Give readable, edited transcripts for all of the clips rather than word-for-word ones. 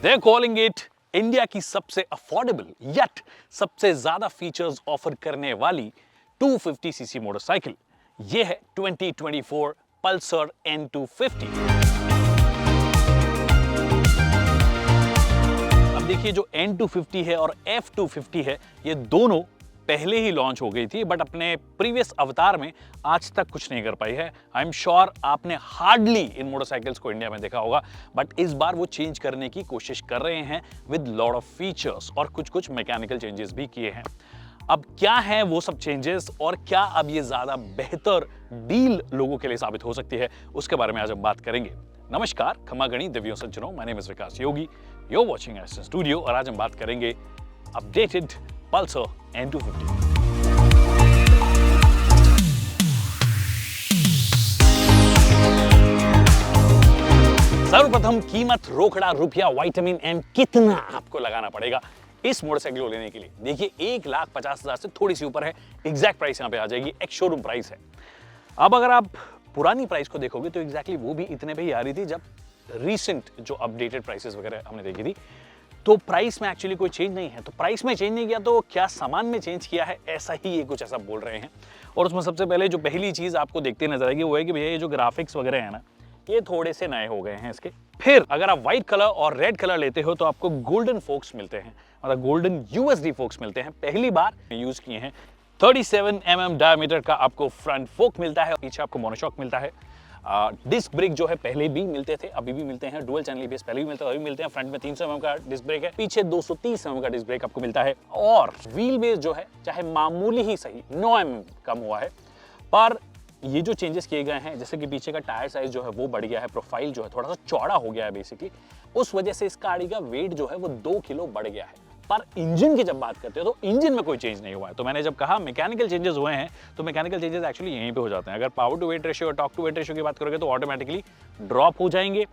They're calling it India की सबसे affordable yet सबसे ज्यादा फीचर्स ऑफर करने वाली 250 सीसी मोटरसाइकिल। यह है 2024 पल्सर N250। अब देखिए, जो N250 है और F250 है, ये दोनों पहले ही लॉन्च हो गई थी, बट अपने प्रीवियस अवतार में आज तक कुछ नहीं कर पाई है। आई एम श्योर आपने हार्डली इन मोटरसाइकिल्स को इंडिया में देखा होगा, बट इस बार वो चेंज करने की कोशिश कर रहे हैं विद लॉट ऑफ फीचर्स और कुछ मैकेनिकल चेंजेस भी किए हैं। अब क्या है वो सब चेंजेस और क्या अब ये ज्यादा बेहतर डील लोगों के लिए साबित हो सकती है, उसके बारे में आज हम बात करेंगे। नमस्कार, खमा गणी दिव्यों सज्जनों, my name is Vikas Yogi, you are watching S studio और आज हम बात करेंगे अपडेटेड पल्सर N250। सर्वप्रथम कीमत, रोकड़ा, रुपया, विटामिन एम कितना आपको लगाना पड़ेगा इस मोटरसाइकिल को लेने के लिए। देखिए, 1,50,000 से थोड़ी सी ऊपर है, एग्जैक्ट प्राइस यहां पे आ जाएगी, एक शोरूम प्राइस है। अब अगर आप पुरानी प्राइस को देखोगे तो एग्जैक्टली वो भी इतने पे ही आ रही थी जब रीसेंट जो अपडेटेड प्राइसेस वगैरह हमने देखी थी। तो प्राइस में एक्चुअली कोई चेंज नहीं है। तो प्राइस में चेंज नहीं किया तो क्या सामान में चेंज किया है, ऐसा ही ये कुछ ऐसा बोल रहे हैं। और उसमें सबसे पहले जो पहली चीज आपको देखते नजर आएगी वो है कि भैया ये जो ग्राफिक्स वगैरह है ना, ये थोड़े से नए हो गए हैं इसके। फिर अगर आप व्हाइट कलर और रेड कलर लेते हो तो आपको गोल्डन फोक्स मिलते हैं, मतलब गोल्डन यूएसडी फोक्स मिलते हैं, पहली बार यूज किए हैं। 37 mm डायमीटर का आपको फ्रंट फोक मिलता है, पीछे आपको मोनोशॉक मिलता है। डिस्क ब्रेक जो है पहले भी मिलते थे, अभी भी मिलते हैं, डुअल चैनल एबीएस पहले भी मिलते हैं, अभी मिलते हैं। फ्रंट में 300 mm का डिस्क ब्रेक है, पीछे 230 mm का डिस्क ब्रेक आपको मिलता है। और व्हील बेस जो है चाहे मामूली ही सही 9 mm कम हुआ है, पर ये जो चेंजेस किए गए हैं, जैसे कि पीछे का टायर साइज जो है वो बढ़ गया है, प्रोफाइल जो है थोड़ा सा चौड़ा हो गया है बेसिकली, उस वजह से इस गाड़ी का वेट जो है वो 2 किलो बढ़ गया है। पर इंजन की जब बात करते हो तो इंजन में कोई चेंज नहीं हुआ है। तो मैंने जब कहा मैकेनिकल चेंजेस हुए हैं, तो मैकेनिकल चेंजेस एक्चुअली यहीं पे हो जाते हैं। अगर पावर टू वेट रेशियो और टॉर्क टू वेट रेशियो की बात करोगे तो ऑटोमेटिकली ड्रॉप हो जाएंगे।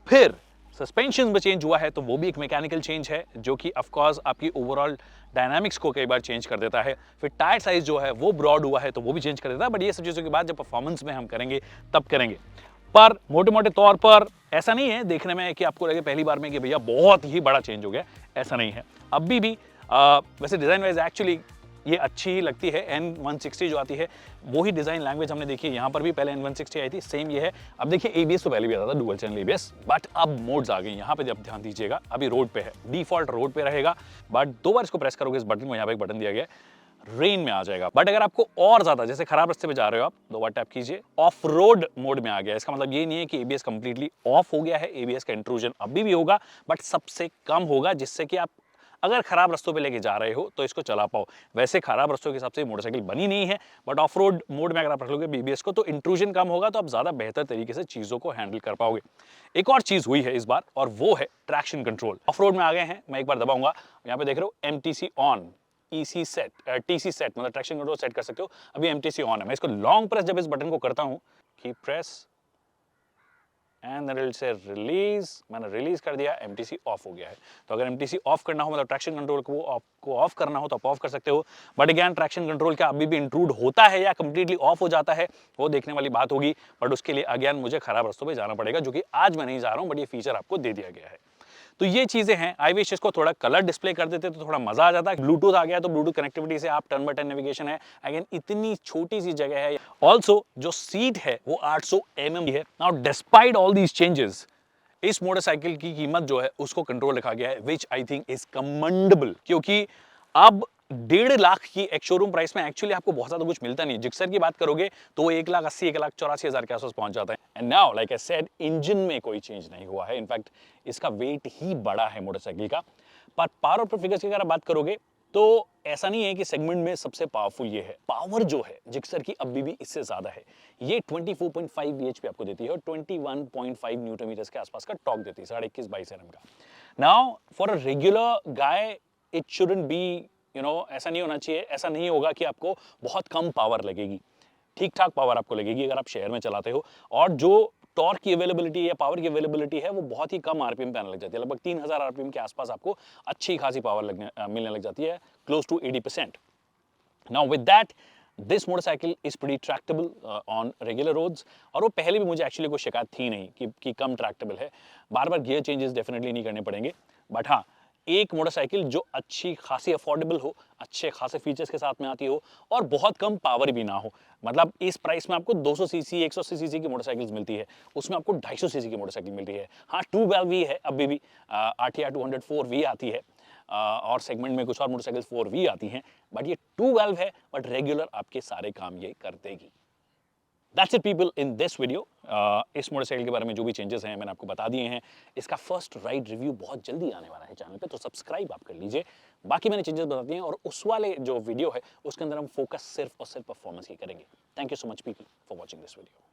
फिर सस्पेंशन में चेंज हुआ है तो वो भी एक मैकेनिकल चेंज है, जो कि ऑफ कोर्स आपकी ओवरऑल डायनामिक्स को कई बार चेंज कर देता है। फिर टायर साइज जो है वो ब्रॉड हुआ है तो वो भी चेंज कर देता है, बट ये सब चीजों की बात जब परफॉर्मेंस में हम करेंगे तब करेंगे। पर मोटे मोटे तौर पर ऐसा नहीं है देखने में कि आपको लगे पहली बार में कि भैया बहुत ही बड़ा चेंज हो गया, ऐसा नहीं है। अभी भी वैसे डिजाइन वाइज एक्चुअली ये अच्छी ही लगती है। N160 जो आती है वो ही डिजाइन लैंग्वेज हमने देखी है, यहाँ पर भी पहले N160 आई थी, सेम ये है। अब देखिए, एबीएस तो पहले भी आता था, डुअल चैनल एबीएस, बट अब मोड्स आ गई। यहाँ पे जब ध्यान दीजिएगा, अभी रोड पे है, डिफॉल्ट रोड पे रहेगा, बट 2 बार इसको प्रेस करोगे इस बटन को, यहाँ पे एक बटन दिया गया है, रेन में आ जाएगा। बट अगर आपको और ज्यादा, जैसे खराब रास्ते पे जा रहे हो आप, 2 बार टैप कीजिए, ऑफ रोड मोड में आ गया। इसका मतलब ये नहीं है कि एबीएस कंप्लीटली ऑफ हो गया है, एबीएस का इंट्रूजन अभी भी होगा, बट सबसे कम होगा, जिससे कि आप अगर खराब रास्तों पे लेके जा रहे हो तो इसको चला पाओ। वैसे खराब रास्तों के हिसाब से मोटरसाइकिल बनी नहीं है, बट ऑफ रोड मोड में अगर आप रख लोगे बीबीएस को तो इंट्रूजन कम होगा, तो आप ज्यादा बेहतर तरीके से चीजों को हैंडल कर पाओगे। एक और चीज हुई है इस बार, और वो है ट्रैक्शन कंट्रोल। ऑफ रोड में आ गए हैं, मैं एक बार दबाऊंगा, यहाँ पे देख रहे हो MTC on, EC set, TC set, मतलब ट्रैक्शन कंट्रोल सेट कर सकते हो। अभी एमटीसी ऑन है, मैं इसको लॉन्ग प्रेस जब इस बटन को करता हूँ, की प्रेस एंड देन इट से रिलीज, मैंने रिलीज कर दिया, एमटीसी ऑफ हो गया है। तो अगर एमटीसी ऑफ करना हो, मतलब ट्रैक्शन कंट्रोल को ऑफ करना हो तो आप ऑफ कर सकते हो। बट अगेन, ट्रैक्शन कंट्रोल क्या अभी भी इंट्रूड होता है या कंप्लीटली ऑफ हो जाता है, वो देखने वाली बात होगी। बट उसके लिए अगेन मुझे खराब रास्तों पे जाना पड़ेगा, जो कि आज मैं नहीं जा रहा हूं, बट ये फीचर आपको दे दिया गया है। तो ये चीजें हैं। आई विश इसको थोड़ा कलर डिस्प्ले कर देते तो थोड़ा मजा आ जाता है। ब्लूटूथ आ गया तो ब्लूटूथ कनेक्टिविटी से आप टर्न बाय टर्न नेविगेशन है। अगेन, इतनी छोटी सी जगह है। ऑल्सो जो सीट है वो 800 mm है। Now despite all these changes, इस मोटरसाइकिल की कीमत जो है उसको कंट्रोल रखा गया है, विच आई थिंक इज कमेंडेबल, क्योंकि अब 1.5 लाख की एक शोरूम प्राइस में एक्चुअली आपको बहुत ज्यादा कुछ मिलता नहीं है। जिक्सर की बात करोगे तो 1,80,000 1,84,000 के आसपास पहुंच जाता है। And now like I said, engine में कोई चेंज नहीं हुआ है, इनफैक्ट इसका वेट ही बड़ा है मोटरसाइकिल का। पर पावर और फिगर्स की अगर आप बात करोगे तो ऐसा नहीं है कि सेगमेंट में सबसे पावरफुल ये है। पावर जो है जिक्सर की अभी भी इससे ज्यादा है। ये 24.5 bhp आपको देती है और 21.5 न्यूटन मीटर्स के आसपास का टॉर्क देती है, 21.22 Nm का। Now for a regular guy it shouldn't be, ऐसा नहीं होना चाहिए, ऐसा नहीं होगा कि आपको बहुत कम पावर लगेगी, ठीक ठाक पावर आपको लगेगी अगर आप शहर में चलाते हो। और जो टॉर्क की अवेलेबिलिटी या पावर की अवेलेबिलिटी है वो बहुत ही कम आरपीएम पे आने लग जाती है, लगभग 3000 आरपीएम के आसपास आपको अच्छी खासी पावर मिलने लग जाती है, close to 80%। Now with that this motorcycle is pretty tractable on regular roads, और वो पहले भी मुझे एक्चुअली कोई शिकायत थी नहीं कि कम ट्रैक्टेबल है। बार बार गियर चेंजेस डेफिनेटली नहीं करने पड़ेंगे, बट हाँ, एक मोटरसाइकिल जो अच्छी खासी अफोर्डेबल हो, अच्छे खासे फीचर्स के साथ में आती हो और बहुत कम पावर भी ना हो। मतलब इस प्राइस में आपको 200 सीसी 180 सीसी की मोटरसाइकिल्स मिलती है, उसमें आपको 250 सीसी की मोटरसाइकिल मिलती है। हाँ, 212V है अभी भी, आरटीआर 204V आती है, और सेगमेंट में कुछ और मोटरसाइकिल 4V आती हैं, बट ये 212 है, बट रेगुलर आपके सारे काम ये कर देगी। That's it people in this video. इस मोटरसाइकिल के बारे में जो भी चेंजेस हैं मैंने आपको बता दिए हैं। इसका फर्स्ट राइड रिव्यू बहुत जल्दी आने वाला है चैनल पे, तो सब्सक्राइब आप कर लीजिए। बाकी मैंने चेंजेस बता दिए हैं, और उस वाले जो वीडियो है उसके अंदर हम फोकस सिर्फ और सिर्फ परफॉर्मेंस ही करेंगे। Thank you so much people for watching this video.